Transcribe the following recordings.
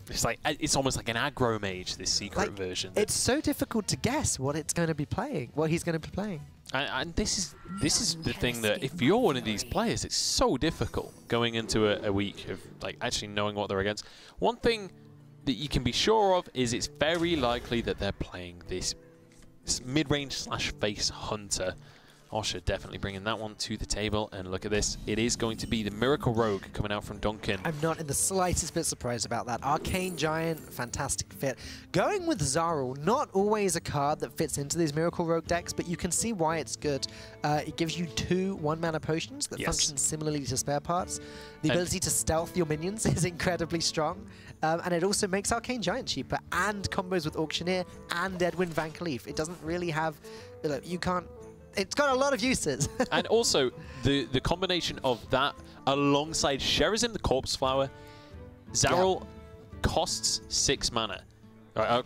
It's almost like an aggro mage, this secret version. It's so difficult to guess what it's going to be playing, what he's going to be playing. And this is the thing that if you're one of these players, it's so difficult going into a week of actually knowing what they're against. One thing that you can be sure of is it's very likely that they're playing this mid-range / face hunter. Osha definitely bringing that one to the table, and look at this. It is going to be the Miracle Rogue coming out from Duncan. I'm not in the slightest bit surprised about that. Arcane Giant, fantastic fit. Going with Zarul, not always a card that fits into these Miracle Rogue decks, but you can see why it's good. It gives you 2 1-mana potions that function similarly to spare parts. The ability to stealth your minions is incredibly strong, and it also makes Arcane Giant cheaper, and combos with Auctioneer and Edwin Van Cleef. It doesn't really have, you can't, it's got a lot of uses. And also, the combination of that alongside Sherazim the Corpse Flower, Zarul costs 6 mana.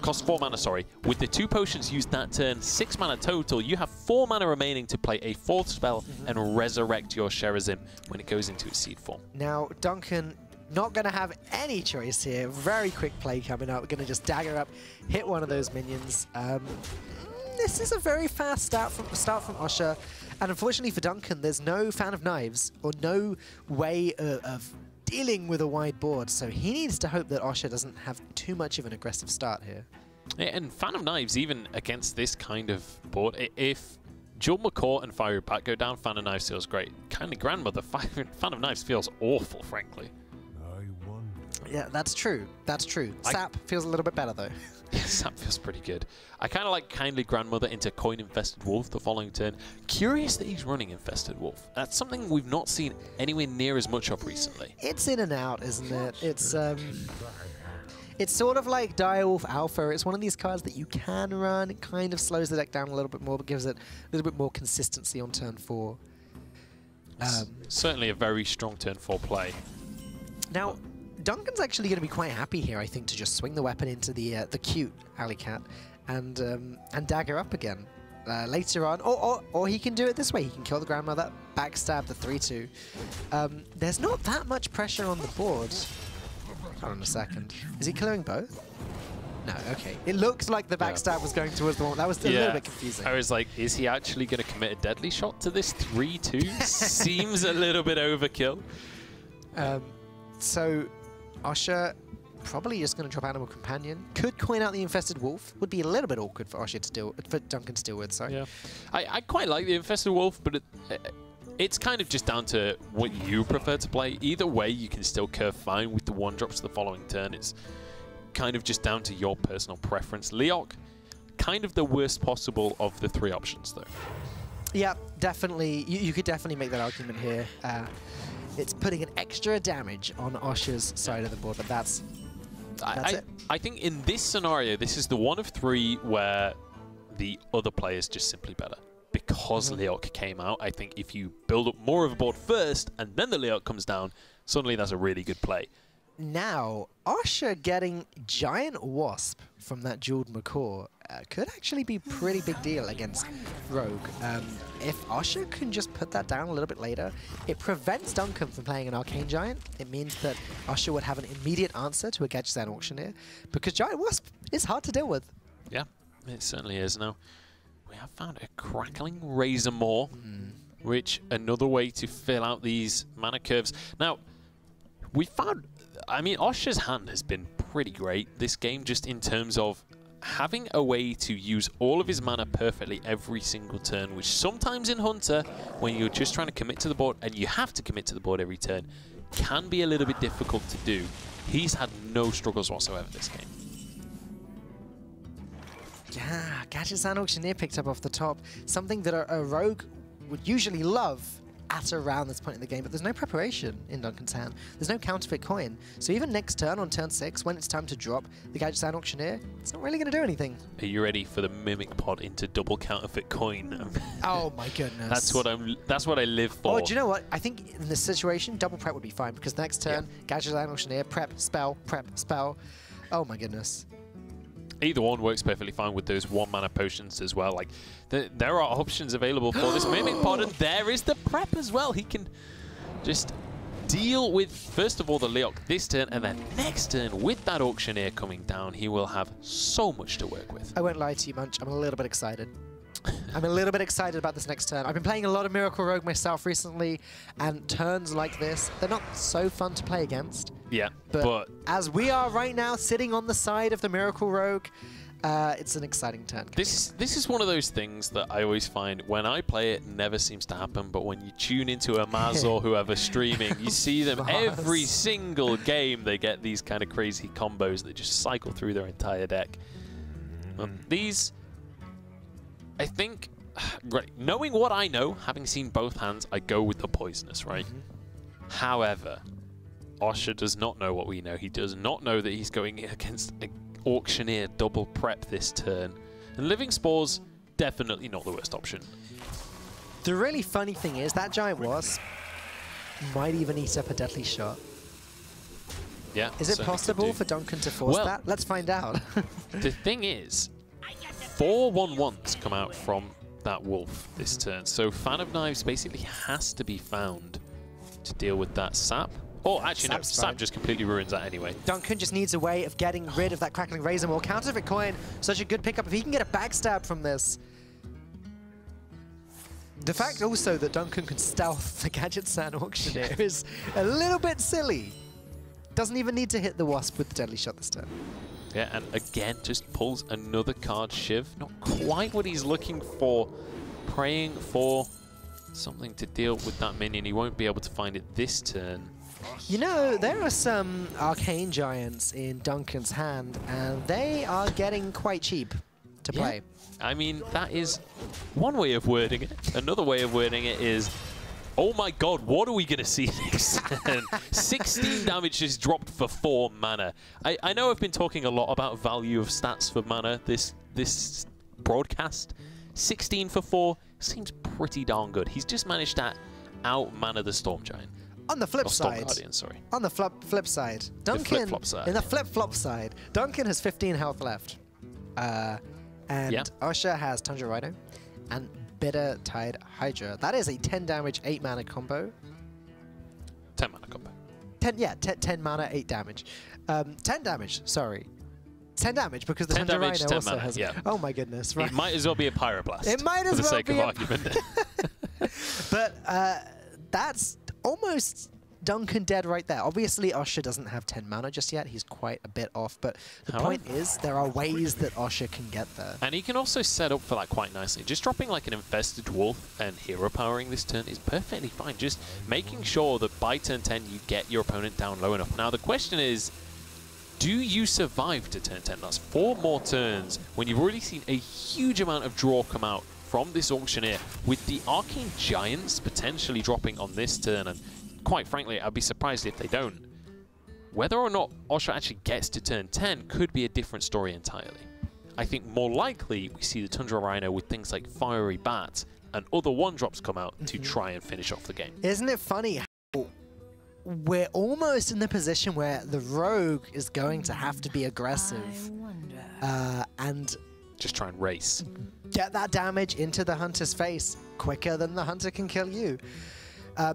Costs 4 mana, sorry. With the 2 potions used that turn, 6 mana total, you have 4 mana remaining to play a 4th spell and resurrect your Sherazim when it goes into its seed form. Now, Duncan, not going to have any choice here. Very quick play coming up. We're going to just dagger up, hit one of those minions. This is a very fast start from Osha, and unfortunately for Duncan, there's no Fan of Knives or no way of dealing with a wide board, so he needs to hope that Osha doesn't have too much of an aggressive start here. Yeah, and Fan of Knives, even against this kind of board, if Jewel McCaw and Fiery Bat go down, Fan of Knives feels great. Kindly Grandmother, Fan of Knives feels awful, frankly. Yeah, that's true. That's true. Sap feels a little bit better, though. Yeah, Sap feels pretty good. I kind of like Kindly Grandmother into Coin Infested Wolf the following turn. Curious that he's running Infested Wolf. That's something we've not seen anywhere near as much of recently. It's in and out, isn't it? It's sort of like Direwolf Alpha. It's one of these cards that you can run. It kind of slows the deck down a little bit more, but gives it a little bit more consistency on turn 4. Certainly a very strong turn 4 play. Now, Duncan's actually going to be quite happy here, I think, to just swing the weapon into the cute alley cat and dagger up again later on. Or he can do it this way. He can kill the Grandmother, backstab the 3-2. There's not that much pressure on the board. Hold on a second. Is he clearing both? No, okay. It looks like the backstab was going towards the one. That was a little bit confusing. I was like, is he actually going to commit a deadly shot to this 3-2? Seems a little bit overkill. So Osha probably just going to drop Animal Companion. Could coin out the Infested Wolf. Would be a little bit awkward for Osha to deal, for Duncan to deal with. Sorry. Yeah, I quite like the Infested Wolf, but it's kind of just down to what you prefer to play. Either way, you can still curve fine with the 1-drops the following turn. It's kind of just down to your personal preference. Leok, kind of the worst possible of the 3 options, though. Yeah, definitely. You could definitely make that argument here. It's putting an extra damage on Osha's side of the board, but that's it. I think in this scenario, this is the one of 3 where the other player is just simply better. Because Leok came out, I think if you build up more of a board first, and then the Leok comes down, suddenly that's a really good play. Now, Osha getting Giant Wasp from that Jeweled Macaw could actually be a pretty big deal against Rogue. If Osha can just put that down a little bit later, it prevents Duncan from playing an Arcane Giant. It means that Osha would have an immediate answer to a Gadgetzan Auctioneer, because Giant Wasp is hard to deal with. Yeah, it certainly is. Now, we have found a Crackling Razor Maw, which another way to fill out these mana curves. Now, we found, I mean, Osha's hand has been pretty great this game, just in terms of having a way to use all of his mana perfectly every single turn, which sometimes in Hunter, when you're just trying to commit to the board, and you have to commit to the board every turn, can be a little bit difficult to do. He's had no struggles whatsoever this game. Yeah, Gadgetzan Auctioneer picked up off the top. Something that a Rogue would usually love at around this point in the game, but there's no preparation in Duncan's hand. There's no counterfeit coin. So even next turn, on turn 6, when it's time to drop the Gadgetzan Auctioneer, it's not really going to do anything. Are you ready for the Mimic Pod into double counterfeit coin? Oh my goodness. That's what I live for. Oh, do you know what? I think in this situation, double prep would be fine, because next turn, Gadgetzan Auctioneer, prep, spell, prep, spell. Oh my goodness. Either one works perfectly fine with those 1-mana potions as well. Like, there are options available for this Mimic Pod, and there is the prep as well. He can just deal with, first of all, the Leok this turn, and then next turn, with that Auctioneer coming down, he will have so much to work with. I won't lie to you, Munch. I'm a little bit excited. I'm a little bit excited about this next turn. I've been playing a lot of Miracle Rogue myself recently, and turns like this, they're not so fun to play against. Yeah, but as we are right now, sitting on the side of the Miracle Rogue, it's an exciting turn. This is one of those things that I always find when I play it never seems to happen, but when you tune into a Maz or whoever streaming, you see them every single game. They get these kind of crazy combos that just cycle through their entire deck. These, I think, right, knowing what I know, having seen both hands, I go with the poisonous, right? However, Osha does not know what we know. He does not know that he's going against an Auctioneer double prep this turn. And Living Spores, definitely not the worst option. The really funny thing is that Giant Wasp might even eat up a Deadly Shot. Yeah. Is it possible for Duncan to force that? Let's find out. The thing is, 4 1/1s come out from that Wolf this turn. So Fan of Knives basically has to be found to deal with that Sap. Oh, actually, no, Sap just completely ruins that anyway. Duncan just needs a way of getting rid of that Crackling Razor Maul. Counterfeit Coin, such a good pickup. If he can get a backstab from this. The fact also that Duncan can stealth the Gadget Sand Auctioneer is a little bit silly. Doesn't even need to hit the Wasp with the Deadly Shot this turn. Yeah, and again, just pulls another card Shiv. Not quite what he's looking for. Praying for something to deal with that minion. He won't be able to find it this turn. You know, there are some Arcane Giants in Duncan's hand, and they are getting quite cheap to play. I mean, that is one way of wording it. Another way of wording it is, oh my god, what are we going to see next turn? 16 damage is dropped for 4 mana. I know I've been talking a lot about value of stats for mana this broadcast. 16 for 4 seems pretty darn good. He's just managed to out-mana the Storm Giant. On the flip side, Guardian, sorry. On the flip side, Duncan, in the flip-flop side, Duncan has 15 health left. And Osha has Tundra Rhino and Bitter Tide Hydra. That is a 10 damage, 8 mana combo. 10 mana combo. 10 mana, 8 damage. 10 damage, sorry. 10 damage because the Tundra Rhino also mana, has... Oh my goodness, right. It might as well be a Pyroblast. It might as well be for the sake of argument. But that's almost Duncan dead right there. Obviously, Osha doesn't have 10 mana just yet. He's quite a bit off. But the point is, there are ways that Osha can get there. And he can also set up for that quite nicely. Just dropping like an Infested Wolf and hero powering this turn is perfectly fine. Just making sure that by turn 10, you get your opponent down low enough. Now, the question is, do you survive to turn 10? That's 4 more turns when you've already seen a huge amount of draw come out from this Auctioneer, with the Arcane Giants potentially dropping on this turn, and quite frankly, I'd be surprised if they don't. Whether or not Osha actually gets to turn 10 could be a different story entirely. I think more likely we see the Tundra Rhino with things like Fiery Bat and other 1-drops come out to try and finish off the game. Isn't it funny how we're almost in the position where the Rogue is going to have to be aggressive and just try and race. Get that damage into the Hunter's face quicker than the Hunter can kill you.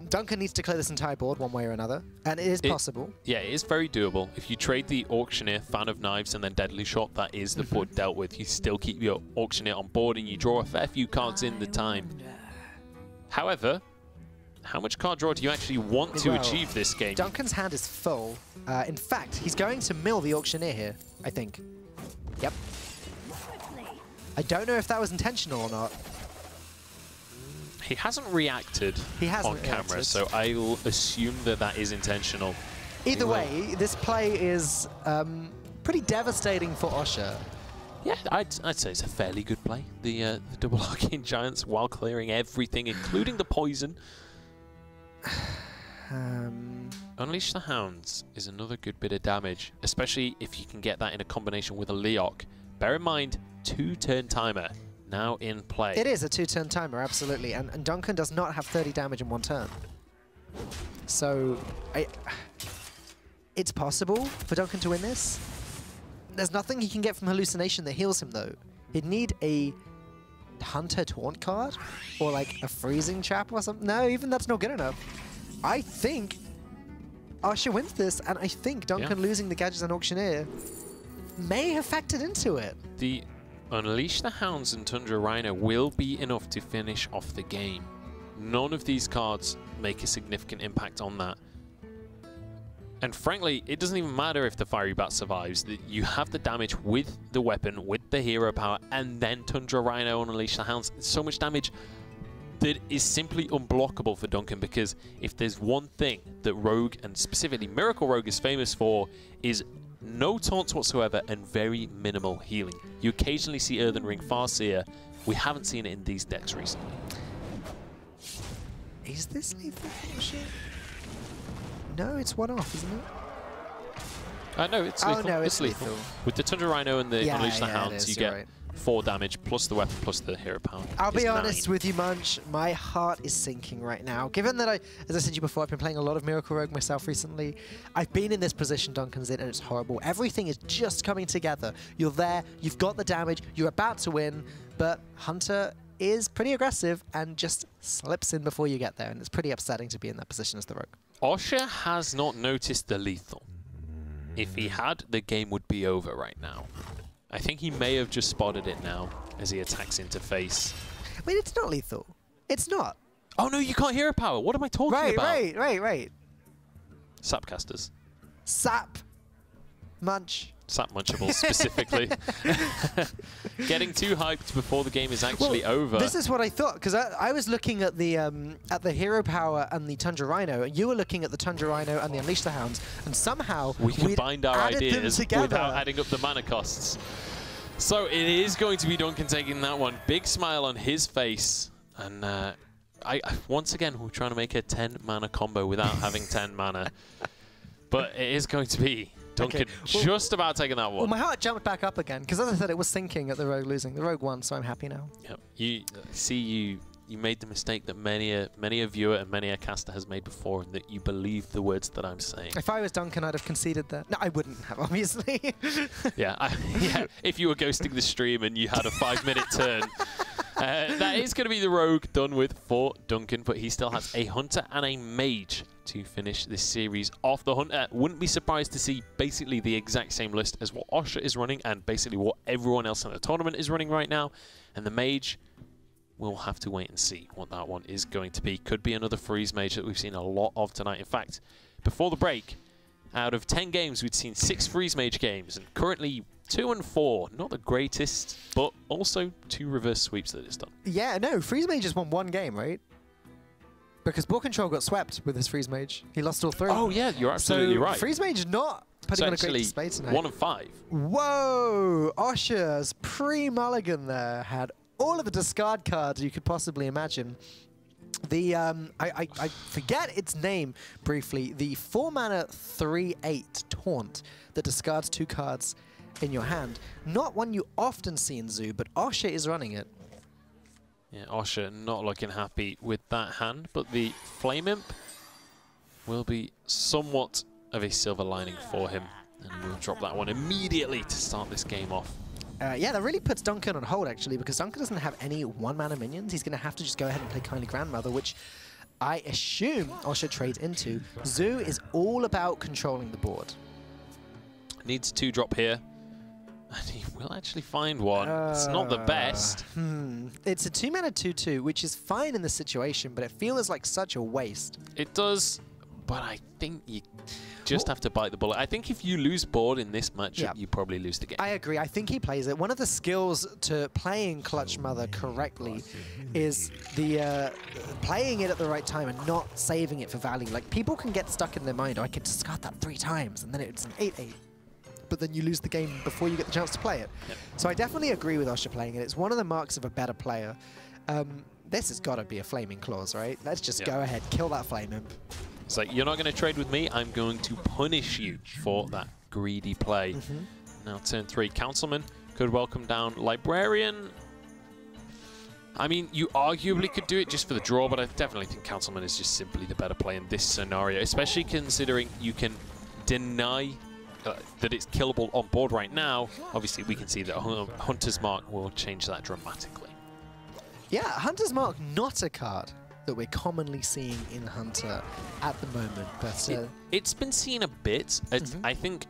Duncan needs to clear this entire board one way or another, and it is possible. Yeah, it is very doable. If you trade the Auctioneer, Fan of Knives, and then Deadly Shot, that is the board dealt with. You still keep your Auctioneer on board, and you draw a fair few cards in the time. However, how much card draw do you actually want to achieve this game? Duncan's hand is full. In fact, he's going to mill the Auctioneer here, I think. Yep. I don't know if that was intentional or not. He hasn't reacted on camera, so I'll assume that that is intentional. Either way, this play is pretty devastating for Osha. Yeah, I'd say it's a fairly good play. The double Arcane Giants while clearing everything, including the poison. Unleash the Hounds is another good bit of damage, especially if you can get that in a combination with a Leok. Bear in mind, 2-turn timer now in play. It is a 2-turn timer, absolutely, and Duncan does not have 30 damage in 1 turn. So, it's possible for Duncan to win this. There's nothing he can get from Hallucination that heals him, though. He'd need a Hunter Taunt card, or like a Freezing Trap or something. No, even that's not good enough. I think Osha wins this, and I think Duncan losing the Gadgets and Auctioneer may have factored into it. The Unleash the Hounds and Tundra Rhino will be enough to finish off the game. None of these cards make a significant impact on that. And frankly, it doesn't even matter if the Fiery Bat survives. You have the damage with the weapon, with the hero power, and then Tundra Rhino and Unleash the Hounds. So much damage that is simply unblockable for Duncan, because if there's one thing that Rogue, and specifically Miracle Rogue, is famous for, is no taunts whatsoever and very minimal healing. You occasionally see Earthen Ring Farseer. We haven't seen it in these decks recently. Is this lethal? No, it's one off, isn't it? No, it's lethal. No, it's lethal. With the Tundra Rhino and the Unleash the Hounds, you get right. 4 damage plus the weapon plus the hero power. I'll be honest with you, Munch. My heart is sinking right now. Given that as I said to you before, I've been playing a lot of Miracle Rogue myself recently. I've been in this position Duncan's in, and it's horrible. Everything is just coming together. You're there, you've got the damage, you're about to win, but Hunter is pretty aggressive and just slips in before you get there, and it's pretty upsetting to be in that position as the Rogue. Osha has not noticed the lethal. If he had, the game would be over right now. I think he may have just spotted it now as he attacks into face. Wait, it's not lethal. It's not. Oh no, you can't hero power. What am I talking about? Right. Sapcasters. Sap. Munch. Sap Munchables specifically. Getting too hyped before the game is actually over. This is what I thought, because I was looking at the hero power and the Tundra Rhino, and you were looking at the Tundra Rhino and the Unleash the Hounds, and somehow we combined our ideas without adding up the mana costs. So it is going to be Duncan taking that one. Big smile on his face, and once again we're trying to make a 10 mana combo without having 10 mana, but it is going to be Duncan just about taking that one. Well, my heart jumped back up again, because as I said, it was sinking at the Rogue losing. The Rogue won, so I'm happy now. Yep. You made the mistake that many a viewer and many a caster has made before, and that you believe the words that I'm saying. If I was Duncan, I'd have conceded that. No, I wouldn't have, obviously. Yeah, if you were ghosting the stream and you had a 5-minute turn. That is going to be the Rogue done with for Duncan, but he still has a Hunter and a Mage to finish this series off. The Hunter, wouldn't be surprised to see basically the exact same list as what Osha is running and basically what everyone else in the tournament is running right now. And the Mage, we'll have to wait and see what that one is going to be. Could be another Freeze Mage that we've seen a lot of tonight. In fact, before the break, out of 10 games, we'd seen 6 Freeze Mage games, and currently 2 and 4. Not the greatest, but also 2 reverse sweeps that it's done. Yeah, no, Freeze Mage just won 1 game, right? Because Ball Control got swept with his Freeze Mage. He lost all 3. Oh yeah, you're absolutely right. Freeze Mage not putting on a great display tonight. 1 and 5. Whoa! Osha's pre-mulligan there had all of the discard cards you could possibly imagine. The I forget its name briefly. The 4-mana 3/8 taunt that discards 2 cards in your hand. Not one you often see in Zoo, but Osha is running it. Yeah, Osha not looking happy with that hand, but the Flame Imp will be somewhat of a silver lining for him. And we'll drop that one immediately to start this game off. Yeah, that really puts Duncan on hold, actually, because Duncan doesn't have any 1-mana minions. He's going to have to just go ahead and play Kindly Grandmother, which I assume Osha trades into. Zoo is all about controlling the board. Needs 2-drop here. And he will actually find one. It's not the best. It's a 2-mana 2/2, which is fine in this situation, but it feels like such a waste. It does, but I think you just have to bite the bullet. I think if you lose board in this matchup, you probably lose the game. I agree. I think he plays it. One of the skills to playing Clutch Mother correctly is the playing it at the right time and not saving it for value. Like, people can get stuck in their mind, oh, I could discard that 3 times, and then it's an 8/8. But then you lose the game before you get the chance to play it. Yep. So I definitely agree with Osha playing it. It's one of the marks of a better player. This has got to be a Flaming Claws, right? Let's just go ahead, kill that Flame Imp. It's like, you're not going to trade with me, I'm going to punish you for that greedy play. Now turn 3, Councilman could welcome down Librarian. I mean, you arguably could do it just for the draw, but I definitely think Councilman is just simply the better play in this scenario, especially considering you can deny that it's killable on board right now. Obviously, we can see that Hunter's Mark will change that dramatically. Yeah, Hunter's Mark, not a card that we're commonly seeing in Hunter at the moment. But it's been seen a bit. I think,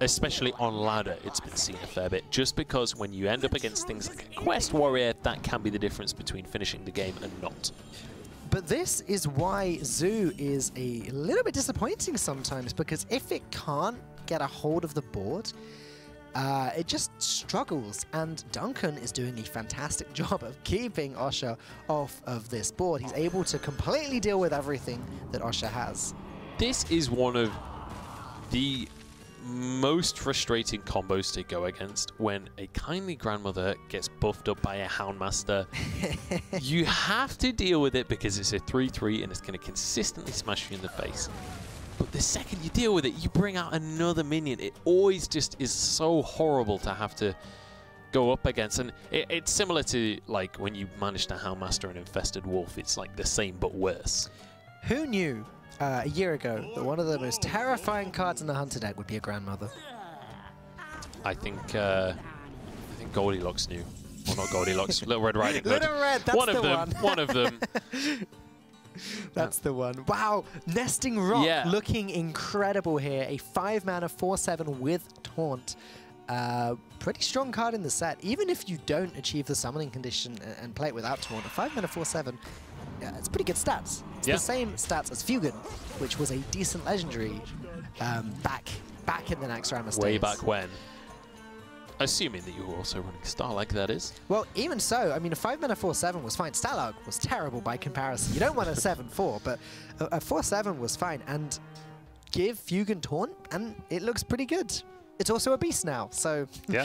especially on ladder, it's been seen a fair bit. Just because when you end up against things like a Quest Warrior, that can be the difference between finishing the game and not. But this is why Zoo is a little bit disappointing sometimes, because if it can't get a hold of the board, it just struggles, and Duncan is doing a fantastic job of keeping Osha off of this board. He's able to completely deal with everything that Osha has. This is one of the most frustrating combos to go against when a kindly grandmother gets buffed up by a Houndmaster. You have to deal with it because it's a 3-3 and it's going to consistently smash you in the face. But the second you deal with it, you bring out another minion. It always just is so horrible to have to go up against. And it's similar to like when you manage to Houndmaster an infested wolf. It's like the same but worse. Who knew a year ago that one of the most terrifying cards in the Hunter deck would be a grandmother? I think Goldilocks knew. Well, not Goldilocks. Little Red Riding Hood. Little Red, that's one of them. One of them. That's the one. Wow, Nesting Rock looking incredible here. A 5-mana 4/7 with Taunt. Pretty strong card in the set. Even if you don't achieve the summoning condition and play it without Taunt, a 5-mana 4/7, it's pretty good stats. It's the same stats as Fugan, which was a decent legendary back in the Naxxramas days. Way back when. Assuming that you were also running Starlag, that is. Well, even so, I mean, a 5-mana 4/7 was fine. Starlag was terrible by comparison. You don't want a 7/4, but a 4/7 was fine. And give Fugan Taunt, and it looks pretty good. It's also a beast now, so... Yeah.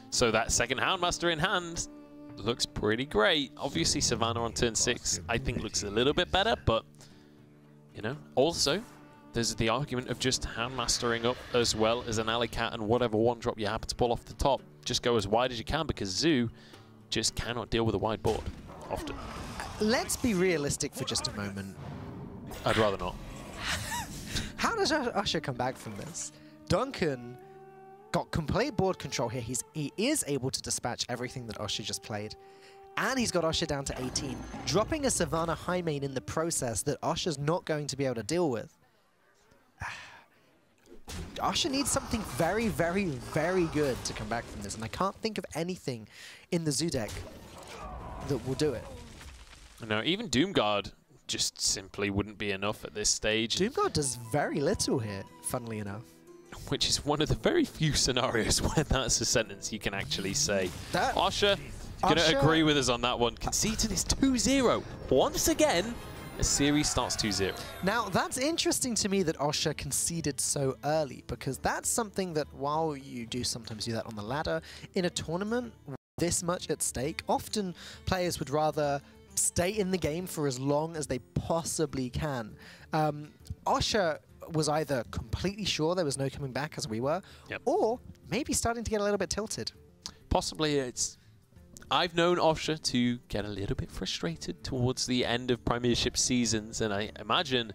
So that second Houndmaster in hand looks pretty great. Obviously, Savannah on turn 6, I think, looks a little bit better, but, you know, also... there's the argument of just Houndmastering up as well as an Alley Cat, and whatever one-drop you happen to pull off the top, just go as wide as you can, because Zoo just cannot deal with a wide board often. Let's be realistic for just a moment. I'd rather not. How does Osha come back from this? Duncan got complete board control here. He is able to dispatch everything that Osha just played. And he's got Osha down to 18, dropping a Savannah high main in the process that Osha's not going to be able to deal with. Osha needs something very, very, very good to come back from this, and I can't think of anything in the Zoo deck that will do it. No, even Doomguard just simply wouldn't be enough at this stage. Doomguard does very little here, funnily enough. Which is one of the very few scenarios where that's a sentence you can actually say. Osha going to agree with us on that one. Conceding is 2-0. Once again, a series starts 2-0. Now, that's interesting to me that Osha conceded so early, because that's something that, while you do sometimes do that on the ladder, in a tournament with this much at stake, often players would rather stay in the game for as long as they possibly can. Osha was either completely sure there was no coming back, as we were, or maybe starting to get a little bit tilted. Possibly it's... I've known Osha to get a little bit frustrated towards the end of Premiership seasons, and I imagine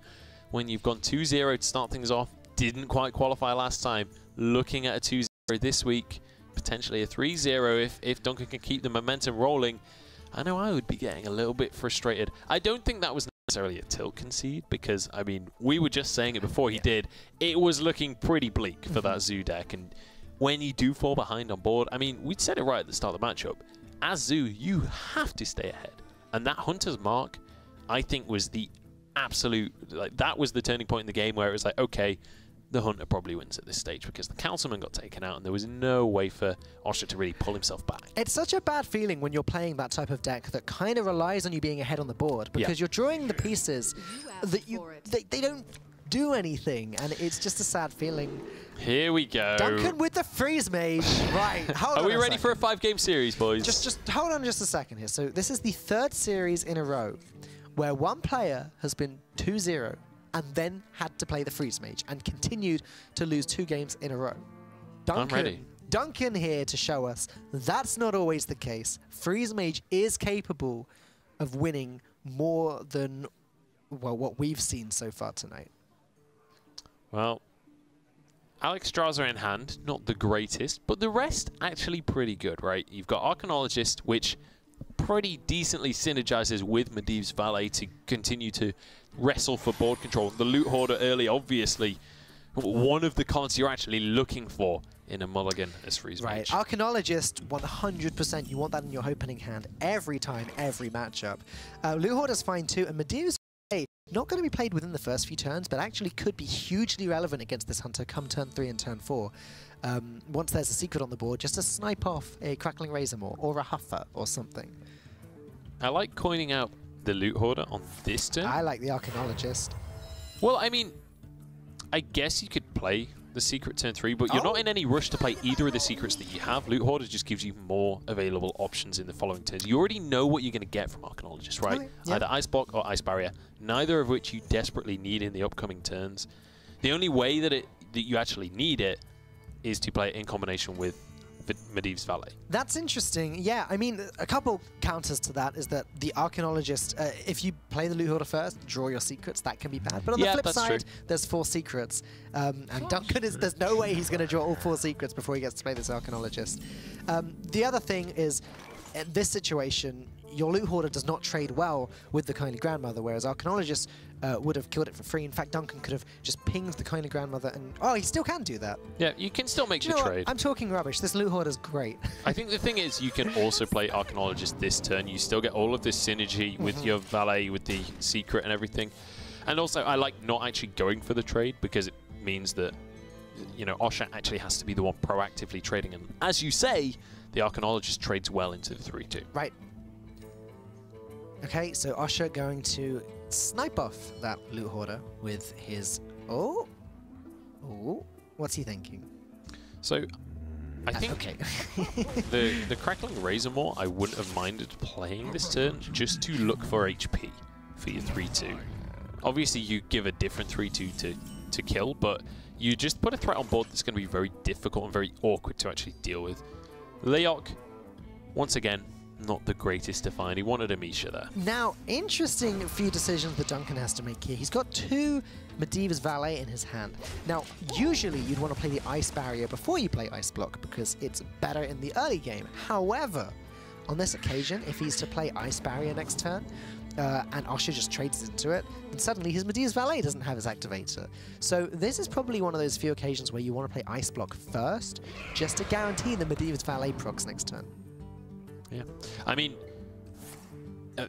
when you've gone 2-0 to start things off, didn't quite qualify last time, looking at a 2-0 this week, potentially a 3-0 if Duncan can keep the momentum rolling, I know I would be getting a little bit frustrated. I don't think that was necessarily a tilt concede, because, I mean, we were just saying it before he did, it was looking pretty bleak for that Zoo deck, and when you do fall behind on board, I mean, we'd said it right at the start of the matchup, as Zoo, you have to stay ahead. And that Hunter's Mark, I think, was the absolute... like, that was the turning point in the game where it was like, okay, the Hunter probably wins at this stage, because the Councilman got taken out and there was no way for Osha to really pull himself back. It's such a bad feeling when you're playing that type of deck that kind of relies on you being ahead on the board, because you're drawing the pieces that they don't do anything, and it's just a sad feeling. Here we go. Duncan with the freeze mage. Right. Hold on. Are we ready for a 5-game series, boys? Just hold on just a second here. So this is the 3rd series in a row where one player has been 2-0 and then had to play the freeze mage and continued to lose 2 games in a row. Duncan, I'm ready. Duncan here to show us that's not always the case. Freeze mage is capable of winning more than, well, what we've seen so far tonight. Well, Alex Straza in hand, not the greatest, but the rest actually pretty good, right? You've got Archaeologist, which pretty decently synergizes with Medivh's Valet to continue to wrestle for board control. The Loot Hoarder early, obviously, one of the cards you're actually looking for in a mulligan as Freeze Right, Mage. Arcanologist, 100%. You want that in your opening hand every time, every matchup. Loot Hoarder's fine too, and Medivh's Valet, not going to be played within the first few turns, but actually could be hugely relevant against this hunter come turn 3 and turn 4. Once there's a secret on the board, just to snipe off a Crackling Razormaw or a Huffer or something. I like coining out the Loot Hoarder on this turn. I like the Arcanologist. Well, I mean, I guess you could play the secret turn 3, but you're not in any rush to play either of the secrets that you have. Loot Hoarder just gives you more available options in the following turns. You already know what you're going to get from Arcanologist, right? Yeah. Either Ice Block or Ice Barrier, neither of which you desperately need in the upcoming turns. The only way that you actually need it is to play it in combination with Medivh's Valet. That's interesting. Yeah, I mean, a couple counters to that is that the Arcanologist, if you play the Loot Hoarder first, draw your secrets, that can be bad. But on the flip side, there's 4 secrets. And Duncan there's no way he's going to draw all 4 secrets before he gets to play this Arcanologist. The other thing is, in this situation, your Loot Hoarder does not trade well with the Kindly Grandmother, whereas Arcanologist would have killed it for free. In fact, Duncan could have just pinged the Kindly Grandmother and... Oh, he still can do that. Yeah, you can still make the trade. I'm talking rubbish. This Loot Hoarder's great. I think the thing is, you can also play Arcanologist this turn. You still get all of this synergy with your Valet, with the secret and everything. And also, I like not actually going for the trade because it means that, you know, Osha actually has to be the one proactively trading. And as you say, the Arcanologist trades well into the 3-2. Right. Okay, so Osha going to snipe off that Loot Hoarder with his... Oh, what's he thinking? So, I think okay. the Crackling Razormaw, I wouldn't have minded playing this turn just to look for HP for your 3-2. Obviously, you give a different 3-2 to kill, but you just put a threat on board that's going to be very difficult and very awkward to actually deal with. Leok, once again, not the greatest to find. He wanted a Misha there. Now, interesting few decisions that Duncan has to make here. He's got 2 Medivh's Valet in his hand. Now, usually you'd want to play the Ice Barrier before you play Ice Block because it's better in the early game. However, on this occasion, if he's to play Ice Barrier next turn, and Osha just trades into it, and suddenly his Medivh's Valet doesn't have his activator. So this is probably one of those few occasions where you want to play Ice Block first, just to guarantee the Medivh's Valet procs next turn. Yeah, I mean,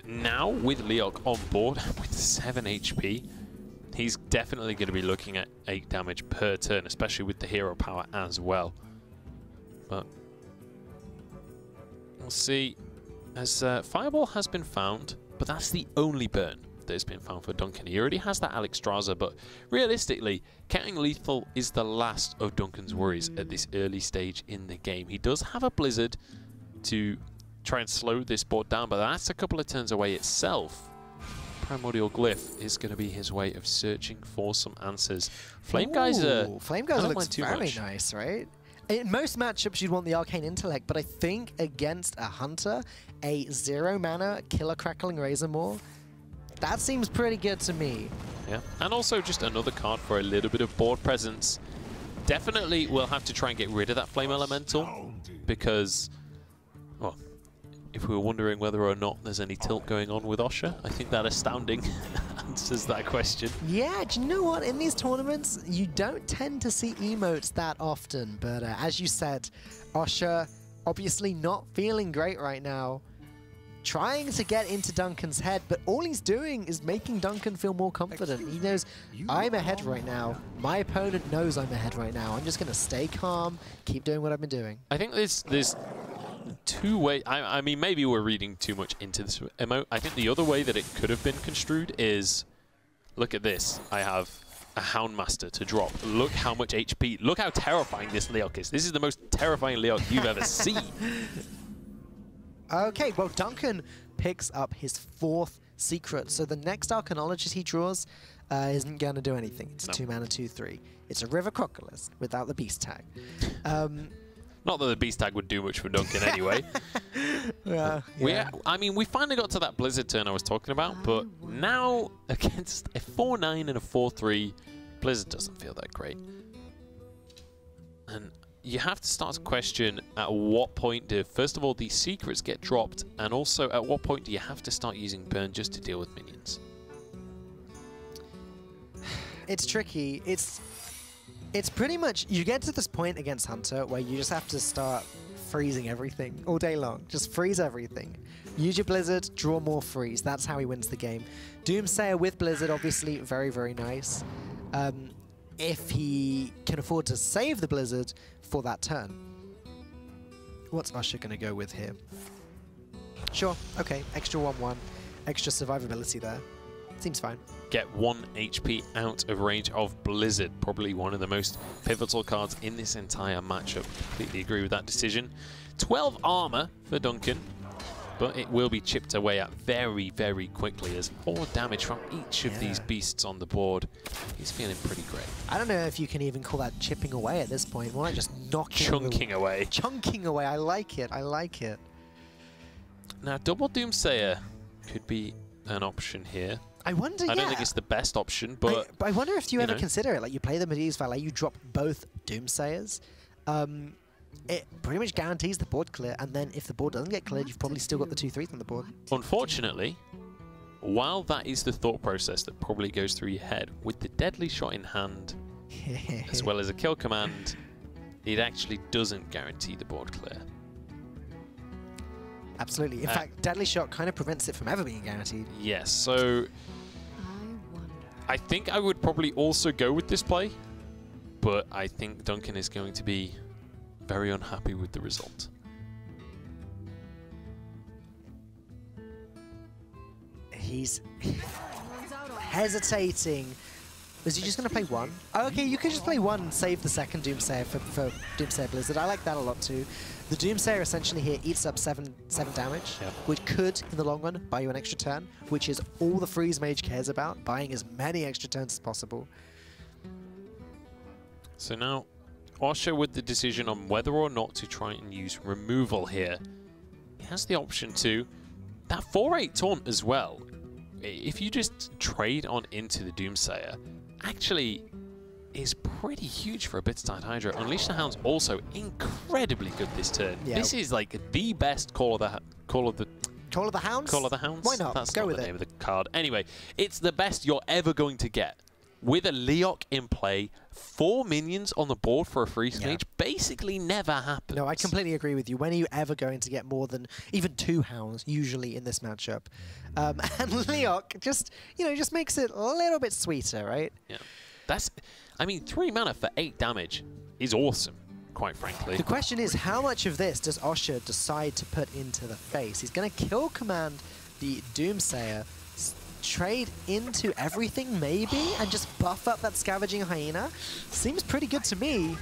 now with Leok on board with 7 HP, he's definitely going to be looking at 8 damage per turn, especially with the hero power as well. But we'll see. As Fireball has been found, but that's the only burn that has been found for Duncan. He already has that Alexstrasza, but realistically, counting lethal is the last of Duncan's worries at this early stage in the game. He does have a Blizzard to try and slow this board down, but that's a couple of turns away itself. Primordial Glyph is going to be his way of searching for some answers. Flame Geyser looks very nice, right? In most matchups, you'd want the Arcane Intellect, but I think against a Hunter, a 0-mana Killer Crackling Razormaw, that seems pretty good to me. Yeah, and also just another card for a little bit of board presence. Definitely we'll have to try and get rid of that Flame Elemental, because, well, if we were wondering whether or not there's any tilt going on with Osha, I think that astounding answers that question. Yeah, do you know what? In these tournaments, you don't tend to see emotes that often, but as you said, Osha obviously not feeling great right now. Trying to get into Duncan's head, but all he's doing is making Duncan feel more confident. He knows, I'm ahead right now. My opponent knows I'm ahead right now. I'm just going to stay calm, keep doing what I've been doing. I think there's 2 ways. I mean, maybe we're reading too much into this emote. I think the other way that it could have been construed is, look at this. I have a Houndmaster to drop. Look how much HP. Look how terrifying this Leok is. This is the most terrifying Leok you've ever seen. Okay, well, Duncan picks up his 4th secret. So the next Arcanologist he draws isn't going to do anything. It's 2-mana, 2/3. It's a River Crocodilus without the Beast Tag. Not that the Beast Tag would do much for Duncan anyway. I mean, we finally got to that Blizzard turn I was talking about, but now against a 4-9 and a 4-3, Blizzard doesn't feel that great. And you have to start to question at what point do, first of all, these secrets get dropped, and also at what point do you have to start using burn just to deal with minions? It's tricky. It's pretty much, you get to this point against Hunter where you just have to start freezing everything all day long. Just freeze everything. Use your Blizzard, draw more freeze. That's how he wins the game. Doomsayer with Blizzard, obviously, very, very nice. If he can afford to save the Blizzard for that turn. What's Osha going to go with here? Sure, okay, extra 1/1, extra survivability there. Seems fine. Get 1 HP out of range of Blizzard. Probably one of the most pivotal cards in this entire matchup. Completely agree with that decision. 12 armor for Duncan, but it will be chipped away at very, very quickly as 4 damage from each of these beasts on the board. He's feeling pretty great. I don't know if you can even call that chipping away at this point. More like just knocking Chunking away. Chunking away. I like it. I like it. Now, double Doomsayer could be an option here. I wonder, I don't think it's the best option, but I wonder if you ever consider it. Like, you play the Medivh's Valet, you drop both Doomsayers. It pretty much guarantees the board clear, and then if the board doesn't get cleared, you've probably still got the 2/3 on the board. Unfortunately, while that is the thought process that probably goes through your head, with the deadly shot in hand, as well as a kill command, it actually doesn't guarantee the board clear. Absolutely. In fact, deadly shot kind of prevents it from ever being guaranteed. Yes, so I think I would probably also go with this play, but I think Duncan is going to be very unhappy with the result. He's hesitating. Was he just going to play one? Oh, okay, you could just play one and save the second Doomsayer for Doomsayer Blizzard. I like that a lot too. The Doomsayer essentially here eats up 7 damage, which could, in the long run, buy you an extra turn, which is all the Freeze Mage cares about, buying as many extra turns as possible. So now, Osha with the decision on whether or not to try and use removal here. He has the option to. That 4/8 taunt as well, if you just trade on into the Doomsayer, actually is pretty huge for a Bitstide Hydra. Unleash the Hound's also incredibly good this turn. Yeah. This is like the best Call of the Hounds? Call of the Hounds? Why not? That's Go not with the it. name of the card. Anyway, it's the best you're ever going to get. With a Leok in play, 4 minions on the board for a Freeze Mage basically never happens. No, I completely agree with you. When are you ever going to get more than even 2 Hounds, usually, in this matchup? And Leok just makes it a little bit sweeter, right? Yeah. I mean, 3 mana for 8 damage is awesome, quite frankly. The question is, how much of this does Osha decide to put into the face? He's going to kill command the Doomsayer, trade into everything maybe, and just buff up that Scavenging Hyena? Seems pretty good to me.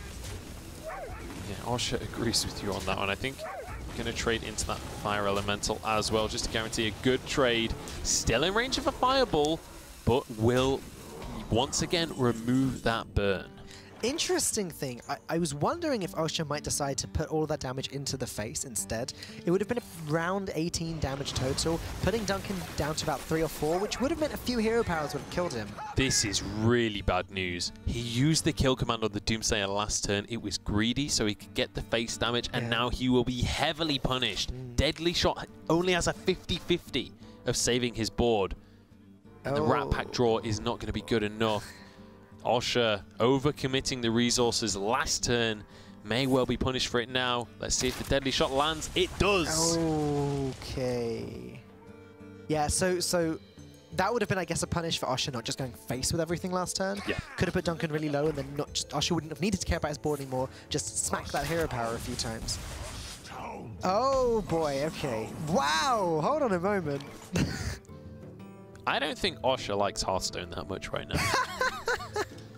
Yeah, Osha agrees with you on that one. I think I'm going to trade into that Fire Elemental as well, just to guarantee a good trade. Still in range of a Fireball, but will once again remove that burn. Interesting thing, I was wondering if Osha might decide to put all of that damage into the face instead. It would have been around 18 damage total, putting Duncan down to about 3 or 4, which would have meant a few hero powers would have killed him. This is really bad news. He used the kill command on the Doomsayer last turn. It was greedy, so he could get the face damage, and now he will be heavily punished. Deadly Shot only has a 50-50 of saving his board. And the Rat Pack draw is not going to be good enough. Osha overcommitting the resources last turn, may well be punished for it now. Let's see if the Deadly Shot lands. It does! Okay. Yeah, so that would have been, I guess, a punish for Osha not just going face with everything last turn. Yeah. Could have put Duncan really low, and then Osha wouldn't have needed to care about his board anymore. Just smack that hero power a few times. Oh boy, okay. Wow, hold on a moment. I don't think Osha likes Hearthstone that much right now.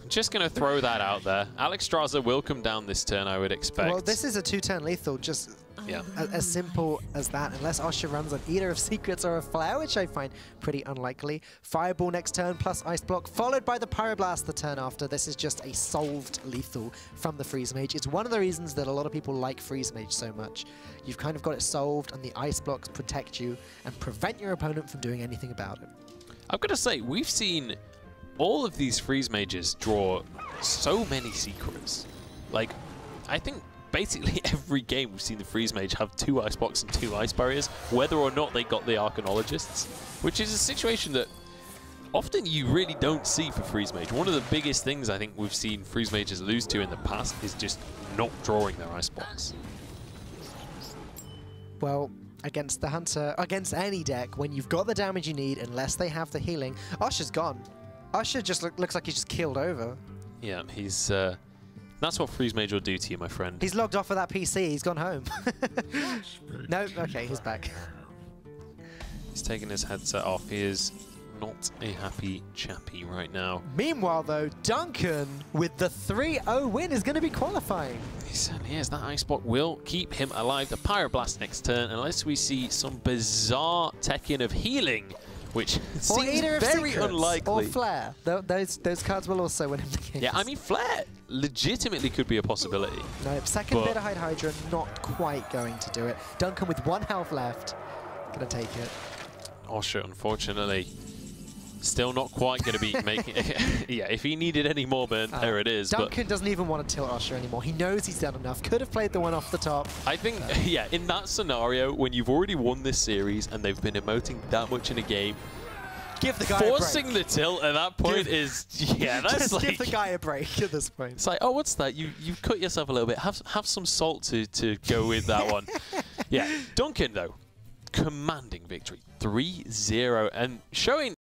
Just going to throw that out there. Alexstrasza will come down this turn, I would expect. Well, this is a 2-turn lethal, just as simple as that, unless Osha runs on either of Secrets or a Flare, which I find pretty unlikely. Fireball next turn, plus Ice Block, followed by the Pyroblast the turn after. This is just a solved lethal from the Freeze Mage. It's one of the reasons that a lot of people like Freeze Mage so much. You've kind of got it solved, and the Ice Blocks protect you and prevent your opponent from doing anything about it. I've got to say, we've seen all of these Freeze Mages draw so many secrets. Like, I think basically every game we've seen the Freeze Mage have 2 Ice Blocks and 2 Ice Barriers, whether or not they got the Arcanologists, which is a situation that often you really don't see for Freeze Mage. One of the biggest things I think we've seen Freeze Mages lose to in the past is just not drawing their Ice Blocks. Well, against the Hunter, against any deck, when you've got the damage you need, unless they have the healing, Osha's gone. Osha just looks like he's just keeled over. Yeah, he's... that's what Freeze Mage will do to you, my friend. He's logged off of that PC. He's gone home. No, okay, he's back. He's taking his headset off. He is not a happy chappy right now. Meanwhile, though, Duncan, with the 3-0 win, is going to be qualifying. He certainly is. That Ice Block will keep him alive. The Pyroblast next turn, unless we see some bizarre tech-in of healing, which seems very unlikely. Or Flare. Those cards will also win him the game. Yeah, I mean, Flare legitimately could be a possibility. No, second bit of Hydra, not quite going to do it. Duncan with 1 health left, going to take it. Osha, unfortunately, still not quite going to be making it. Yeah, if he needed any more burn, there it is. Duncan doesn't even want to tilt Osha anymore. He knows he's done enough. Could have played the one off the top. I think, yeah, in that scenario, when you've already won this series and they've been emoting that much in a game, give the guy forcing a break. the tilt at that point is, yeah, that's just like... give the guy a break at this point. It's like, oh, what's that? You've cut yourself a little bit. Have some salt to go with that one. Yeah, Duncan, though, commanding victory. 3-0 and showing